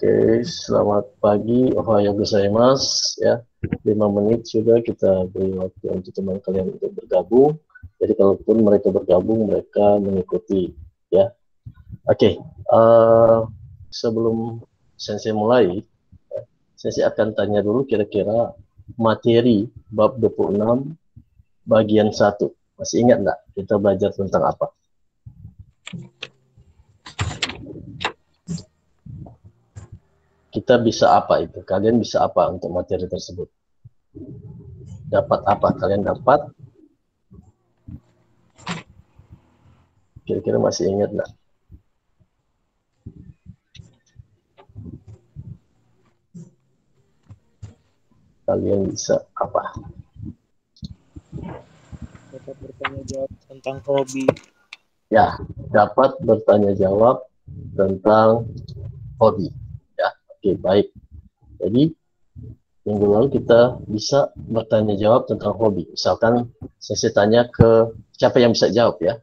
Oke, selamat pagi, ohayou gozaimasu ya. 5 menit sudah kita beri waktu untuk teman kalian untuk bergabung. Jadi kalaupun mereka bergabung, mereka mengikuti ya. Oke, sebelum Sensei mulai, Sensei akan tanya dulu kira-kira materi bab 26 bagian 1. Masih ingat nggak kita belajar tentang apa? Kita bisa apa itu? Kalian bisa apa untuk materi tersebut? Dapat apa? Kalian dapat? Kira-kira masih ingat nggak? Kalian bisa apa? Dapat bertanya jawab tentang hobi. Ya, dapat bertanya jawab tentang hobi. Ya, oke, baik. Jadi minggu lalu kita bisa bertanya jawab tentang hobi. Misalkan saya tanya ke siapa yang bisa jawab ya.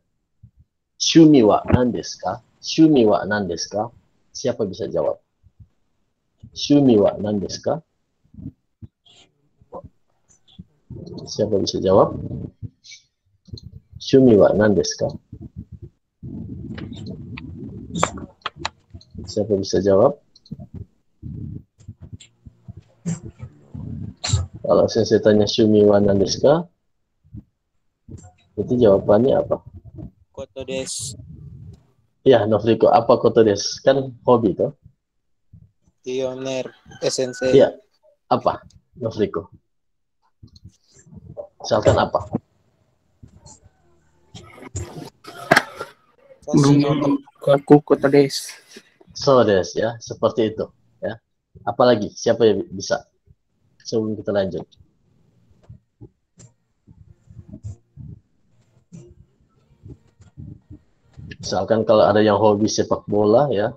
Shumi wa nan desu ka? Shumi wa nan desu ka? Siapa bisa jawab? Shumi wa nan desu ka? Siapa bisa jawab? Shumi wa nan desu ka? Siapa bisa jawab? Kalau saya tanya Shumi wa nan desu ka? Itu jawabannya apa? Koto desu. Ya, Novriko, apa koto desu? Kan hobi toh? Pioner. Sensei. Iya, apa Novriko? Misalkan apa? Aku koto desu. So desu ya, seperti itu ya. Apalagi siapa yang bisa? Sebelum kita lanjut. Misalkan kalau ada yang hobi sepak bola ya,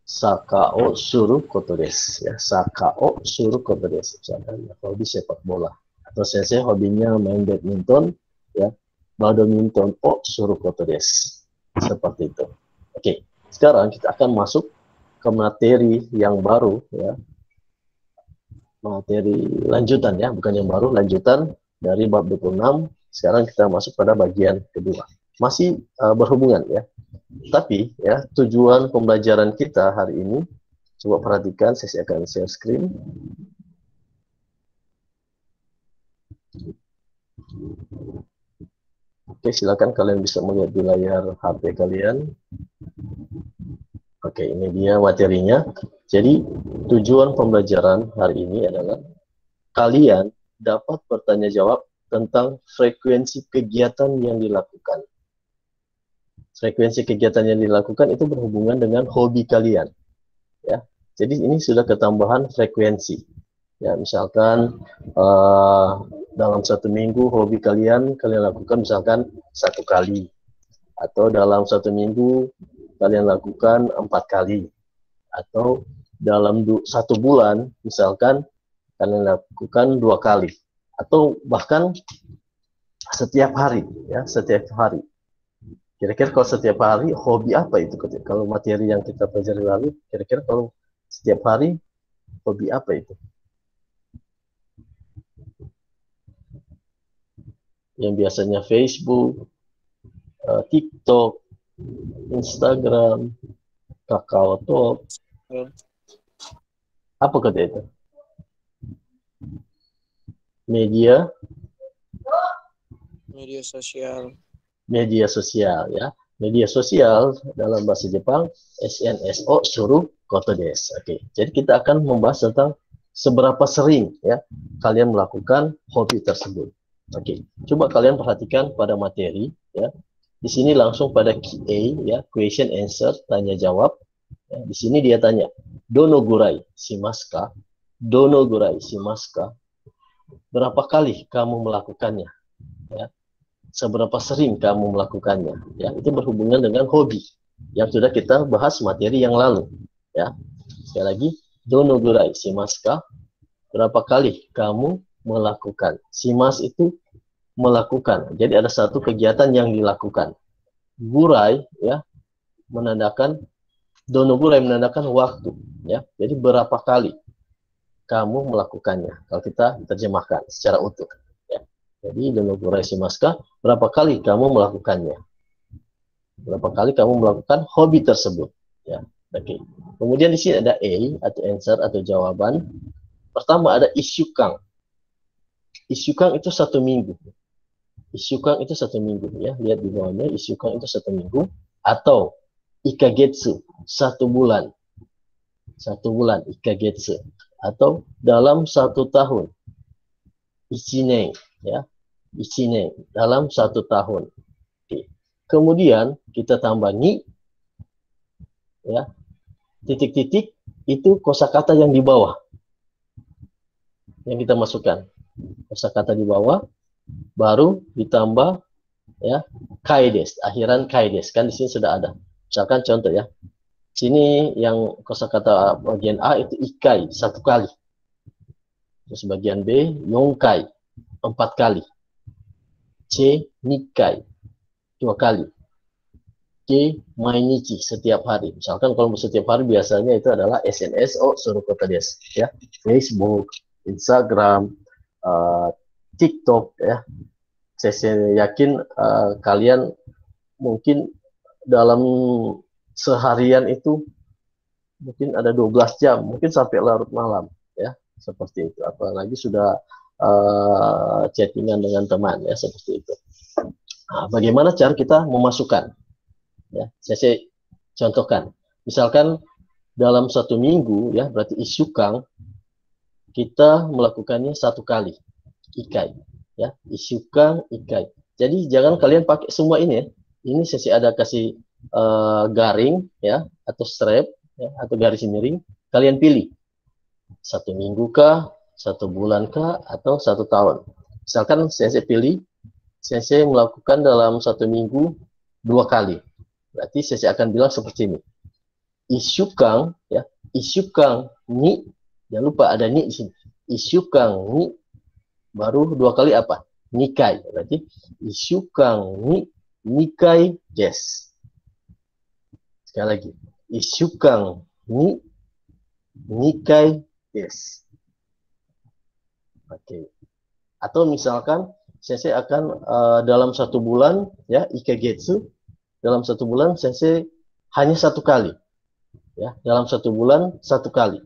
Sakao suru koto desu ya, Sakao suru koto desu. Misalkan hobi sepak bola. Atau sensei hobinya main badminton ya, badminton o suru koto desu. Seperti itu. Oke, sekarang kita akan masuk ke materi yang baru ya. Materi lanjutan ya, bukan yang baru, lanjutan dari bab 26. Sekarang kita masuk pada bagian kedua. Masih berhubungan ya. Tapi ya, tujuan pembelajaran kita hari ini, coba perhatikan, saya akan share screen. Oke, silakan kalian bisa melihat di layar HP kalian. Oke, ini dia materinya. Jadi, tujuan pembelajaran hari ini adalah kalian dapat bertanya jawab tentang frekuensi kegiatan yang dilakukan. Frekuensi kegiatan yang dilakukan itu berhubungan dengan hobi kalian. Ya, jadi ini sudah ketambahan frekuensi. Ya, misalkan dalam 1 minggu hobi kalian lakukan misalkan 1 kali, atau dalam 1 minggu kalian lakukan 4 kali, atau dalam 1 bulan misalkan kalian lakukan 2 kali, atau bahkan setiap hari ya, setiap hari. Kira-kira kalau setiap hari hobi apa itu? Kalau materi yang kita pelajari lalu, kira-kira kalau setiap hari hobi apa itu? Yang biasanya Facebook, TikTok, Instagram, Kakao Talk. Apa kata itu? Media sosial. Media sosial ya. Media sosial dalam bahasa Jepang SNSO suru koto desu. Oke. Jadi kita akan membahas tentang seberapa sering ya kalian melakukan hobi tersebut. Oke. Coba kalian perhatikan pada materi ya. Di sini langsung pada QA ya, question answer, tanya jawab. Ya, di sini dia tanya, dono gurai shimasu ka? Dono gurai shimasu ka? Berapa kali kamu melakukannya? Ya. Seberapa sering kamu melakukannya? Ya, itu berhubungan dengan hobi yang sudah kita bahas materi yang lalu. Ya, sekali lagi, dono gurai shimasu ka? Berapa kali kamu melakukan? Shimasu itu melakukan. Jadi ada satu kegiatan yang dilakukan. Gurai ya menandakan Donogura yang menandakan waktu, ya. Jadi berapa kali kamu melakukannya. Kalau kita terjemahkan secara utuh, ya. Jadi donogura shimasu, berapa kali kamu melakukannya? Berapa kali kamu melakukan hobi tersebut, ya. Oke. Kemudian di sini ada A atau answer atau jawaban. Pertama ada isyukang. Isyukang itu 1 minggu. Isyukang itu 1 minggu, ya. Lihat di bawahnya, isyukang itu 1 minggu. Atau ikagetsu, 1 bulan. 1 bulan, ikagetsu. Atau dalam 1 tahun. Ichinen, ya. Ichinen, dalam 1 tahun. Oke. Kemudian kita tambah ni, ya. Titik-titik itu kosakata yang di bawah. Yang kita masukkan. Kosakata di bawah, baru ditambah, ya, kaides, akhiran kaides, kan di sini sudah ada. Misalkan contoh, ya, sini yang kosakata bagian A itu ikai, 1 kali. Terus bagian B yongkai, 4 kali. C nikai, 2 kali. D mainichi, setiap hari. Misalkan kalau setiap hari biasanya itu adalah SNS suruh kota des, ya, Facebook, Instagram, TikTok, ya. Saya yakin kalian mungkin dalam seharian itu mungkin ada 12 jam, mungkin sampai larut malam, ya, seperti itu. Apalagi sudah chattingan dengan teman, ya, seperti itu. Nah, bagaimana cara kita memasukkan? Ya, saya contohkan. Misalkan dalam 1 minggu, ya, berarti isyukang kita melakukannya 1 kali, ikai, ya, isyukang ikai. Jadi jangan kalian pakai semua ini, ya. Ini saya ada kasih garing, ya, atau strap, ya, atau garis miring. Kalian pilih 1 minggu kah, 1 bulan kah, atau 1 tahun. Misalkan saya pilih, saya melakukan dalam 1 minggu 2 kali. Berarti saya akan bilang seperti ini. Isyukang, ya, isyukang ni, jangan lupa ada ni di sini. Isyukang ni, baru 2 kali apa? Nikai. Berarti isyukang ni nikai des. Sekali lagi. Isyukang ni nikai des. Oke. Atau misalkan saya akan dalam 1 bulan, ya, ikagetsu, dalam 1 bulan saya hanya 1 kali, ya, dalam 1 bulan 1 kali.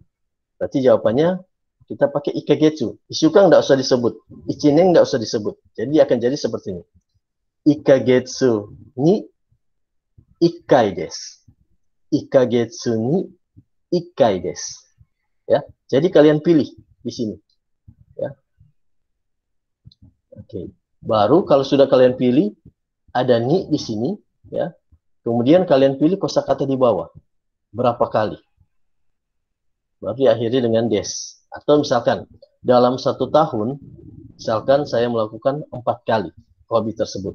Berarti jawabannya kita pakai ikagetsu. Isyukang nggak usah disebut, ichinen nggak usah disebut. Jadi akan jadi seperti ini. Ikagetsu ni ikai desu. Ikagetsu ni ikai desu. Ya, jadi kalian pilih di sini. Ya. Oke. Baru kalau sudah kalian pilih, ada ni di sini, ya. Kemudian kalian pilih kosakata di bawah. Berapa kali? Baru diakhiri dengan des. Atau misalkan dalam 1 tahun, misalkan saya melakukan 4 kali hobi tersebut.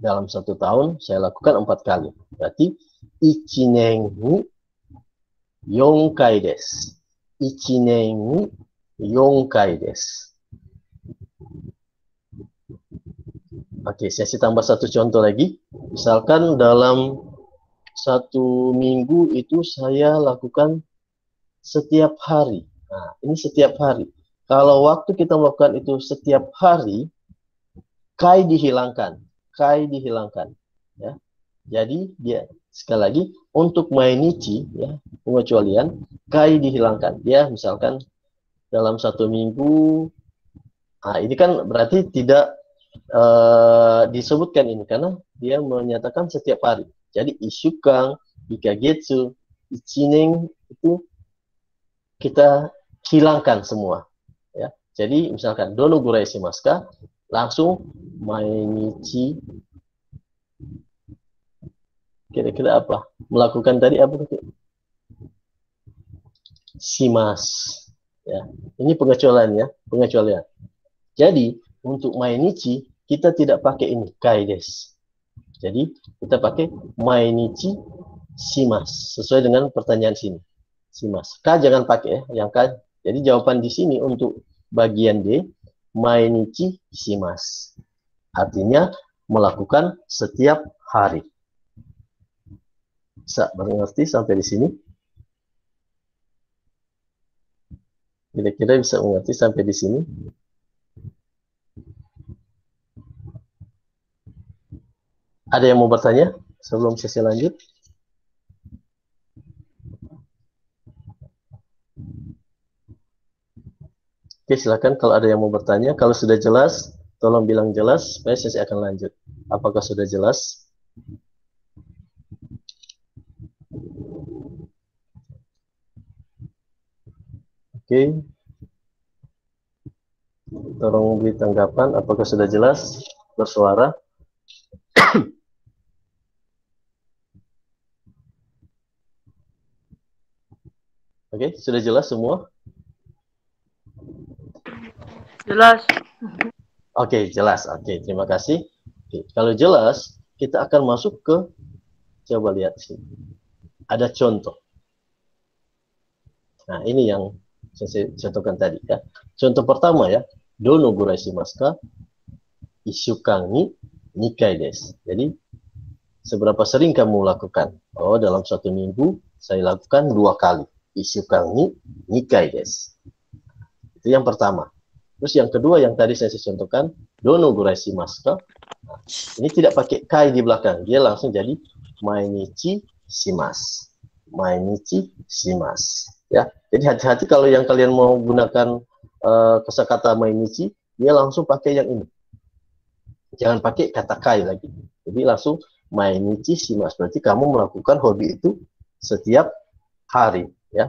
Dalam 1 tahun saya lakukan 4 kali. Berarti ichinen ni yonkai desu. Ichinen ni yonkai desu. Oke, saya tambah 1 contoh lagi. Misalkan dalam 1 minggu itu saya lakukan setiap hari. Nah, ini setiap hari. Kalau waktu kita melakukan itu setiap hari, kai dihilangkan. Kai dihilangkan. Ya. Jadi, dia sekali lagi, untuk mainichi, ya, pengecualian, kai dihilangkan. Dia misalkan dalam 1 minggu, nah, ini kan berarti tidak disebutkan ini karena dia menyatakan setiap hari. Jadi isyukang, ikagetsu, ichinen itu kita hilangkan semua, ya. Jadi misalkan dono gurai shimasu ka, langsung mainichi, kira-kira apa? Melakukan tadi apa tadi? Shimasu, ya. Ini pengecualian, ya, pengecualian. Jadi untuk mainichi kita tidak pakai ini kai desu. Jadi kita pakai mainichi shimasu sesuai dengan pertanyaan sini. Shimasu. Ka jangan pakai, ya, yang ka. Jadi jawaban di sini untuk bagian D mainichi shimasu. Artinya melakukan setiap hari. Bisa mengerti sampai di sini? Kira-kira bisa mengerti sampai di sini? Ada yang mau bertanya sebelum sesi lanjut? Oke, silakan kalau ada yang mau bertanya. Kalau sudah jelas, tolong bilang jelas, supaya sesi akan lanjut. Apakah sudah jelas? Oke, tolong beri tanggapan. Apakah sudah jelas? Bersuara. Oke, sudah jelas semua? Jelas. Oke, jelas. Oke, terima kasih. Oke, kalau jelas, kita akan masuk ke, coba lihat sini. Ada contoh. Nah, ini yang saya contohkan tadi ya. Contoh pertama ya, dono gurai shimasu ka? Ishukan ni nikai desu. Jadi, seberapa sering kamu lakukan? Oh, dalam 1 minggu saya lakukan 2 kali. Ishukan ni nikai desu. Itu yang pertama. Terus yang kedua yang tadi saya contohkan, dono gurai shimasu ka? Nah, ini tidak pakai kai di belakang, dia langsung jadi mainichi shimasu. Mainichi shimasu. Ya, jadi hati-hati kalau yang kalian mau gunakan kosakata mainichi, dia langsung pakai yang ini. Jangan pakai kata kai lagi. Jadi langsung mainichi shimasu. Berarti kamu melakukan hobi itu setiap hari, ya.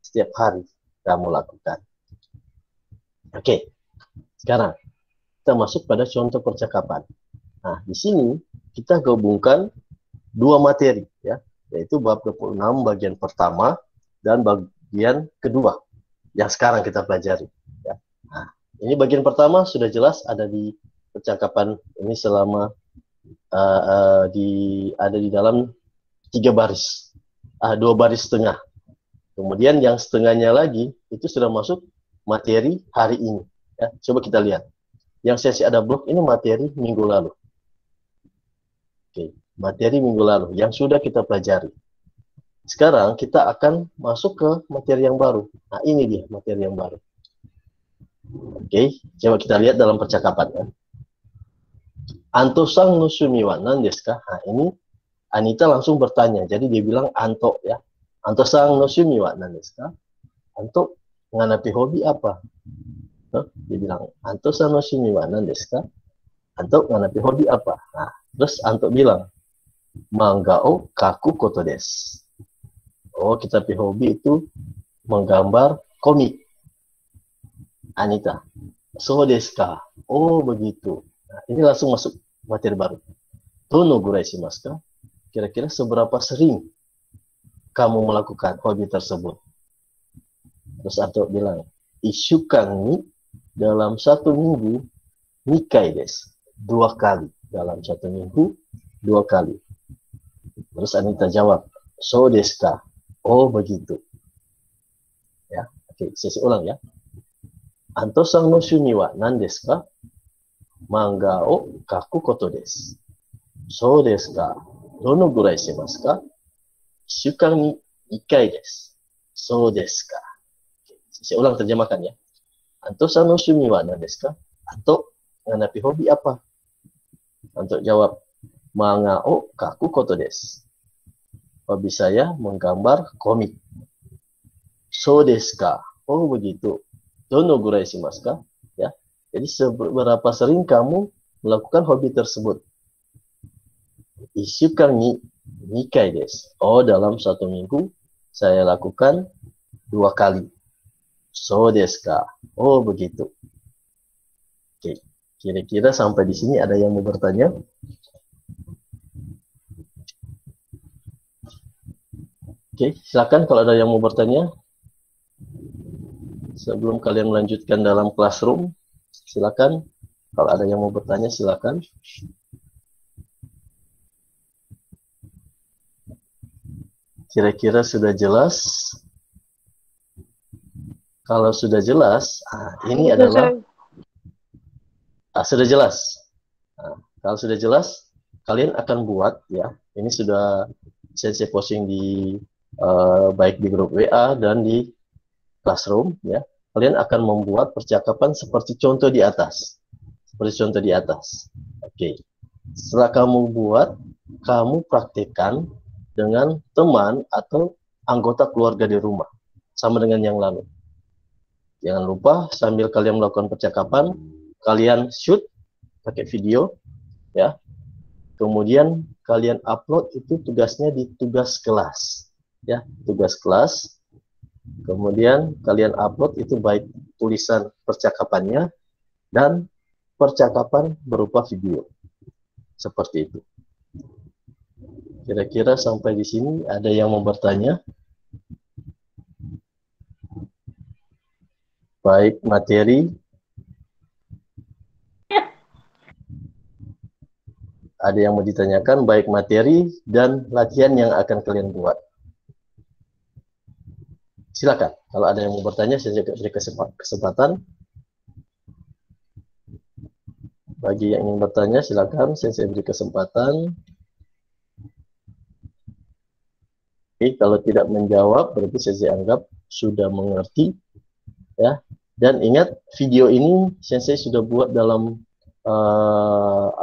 Setiap hari kamu lakukan. Oke. Sekarang kita masuk pada contoh percakapan. Nah, di sini kita gabungkan 2 materi ya, yaitu bab 26 bagian pertama dan bagian kedua yang sekarang kita pelajari ya. Nah, ini bagian pertama sudah jelas ada di percakapan ini selama ada di dalam 3 baris, 2 baris setengah. Kemudian yang setengahnya lagi itu sudah masuk materi hari ini ya. Coba kita lihat. Yang sesi ada blok ini materi minggu lalu. Oke, materi minggu lalu yang sudah kita pelajari. Sekarang kita akan masuk ke materi yang baru. Nah, ini dia materi yang baru. Oke, coba kita lihat dalam percakapan ya. Anto-san no shumi wa nan desu ka? Nah, ini Anita langsung bertanya. Jadi dia bilang Anto ya. Anto-san no shumi wa nan desu ka? Anto nganapi hobi apa? Dia bilang Anto-san no shumi wa nan desu ka? Anto nganapi hobi apa? Nah, terus Anto bilang manga o kaku koto desu. Oh, kita pi hobi itu menggambar komik. Anita, so desu ka? Oh, begitu. Nah, ini langsung masuk materi baru. Dono gurai shimasu ka? Kira-kira seberapa sering kamu melakukan hobi tersebut? Terus Anto bilang, ishukan ni dalam 1 minggu nikai desu. 2 kali. Dalam 1 minggu 2 kali. Terus Anita jawab, so desu ka? Oh, begitu. Ya, oke, saya ulang ya. Anto-san no shumi wa nan desu ka? Manga o kaku koto desu. So desu ka? Dono gurai shimasu ka? 1週間に1回です. So desu ka? Saya ulang terjemahkan ya. Anto-san no shumi wa nan desu ka? Anto nganapi hobi apa? Anto jawab, manga o kaku koto desu. Hobi saya menggambar komik. So desu ka? Oh, begitu. Dono gurai shimasu ka? Ya. Jadi seberapa sering kamu melakukan hobi tersebut? Ishukan ni nikai desu. Oh, dalam 1 minggu saya lakukan 2 kali. So desu ka? Oh, begitu. Oke. Kira-kira sampai di sini ada yang mau bertanya? Oke, silakan kalau ada yang mau bertanya. Sebelum kalian melanjutkan dalam classroom, silakan. Kalau ada yang mau bertanya, silakan. Kira-kira sudah jelas? Kalau sudah jelas, ini adalah sudah jelas. Nah, kalau sudah jelas, kalian akan buat ya. Ini sudah Sensei posting di baik di grup WA dan di Classroom, ya. Kalian akan membuat percakapan seperti contoh di atas. Oke. Setelah kamu buat, kamu praktekkan dengan teman atau anggota keluarga di rumah, sama dengan yang lalu. Jangan lupa sambil kalian melakukan percakapan, kalian shoot pakai video, ya. Kemudian kalian upload, itu tugasnya di tugas kelas, ya, tugas kelas. Kemudian kalian upload itu baik tulisan percakapannya dan percakapan berupa video, seperti itu. Kira-kira sampai di sini ada yang mau bertanya? Baik materi, ada yang mau ditanyakan, baik materi dan latihan yang akan kalian buat. Silakan, kalau ada yang mau bertanya, saya beri kesempatan. Bagi yang ingin bertanya, silakan, saya beri kesempatan. Oke, kalau tidak menjawab, berarti saya anggap sudah mengerti, ya. Dan ingat, video ini saya sudah buat dalam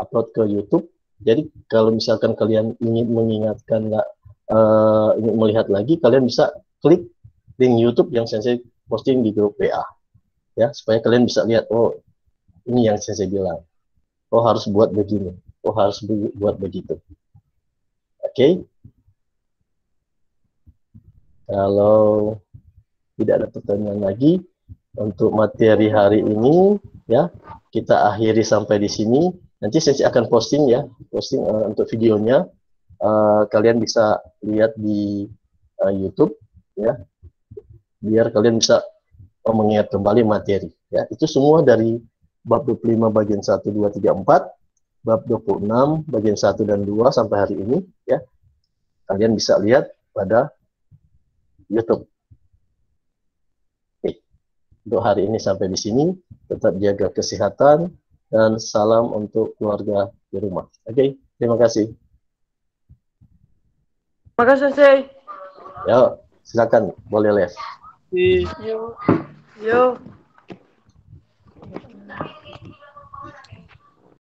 upload ke YouTube. Jadi kalau misalkan kalian ingin mengingatkan, ingin melihat lagi, kalian bisa klik link YouTube yang saya posting di grup WA, ya, supaya kalian bisa lihat, oh ini yang saya bilang, oh harus buat begini, oh harus buat begitu. Oke. Kalau tidak ada pertanyaan lagi untuk materi hari ini, ya, kita akhiri sampai di sini. Nanti saya akan posting, ya, untuk videonya. Kalian bisa lihat di YouTube, ya, biar kalian bisa mengingat kembali materi, ya. Itu semua dari bab 25 bagian 1, 2, 3, 4, bab 26 bagian 1 dan 2 sampai hari ini, ya. Kalian bisa lihat pada YouTube. Oke. Untuk hari ini sampai di sini. Tetap jaga kesehatan dan salam untuk keluarga di rumah. Oke, terima kasih. Terima kasih, Sensei. Ya, silakan boleh live. Di Yo.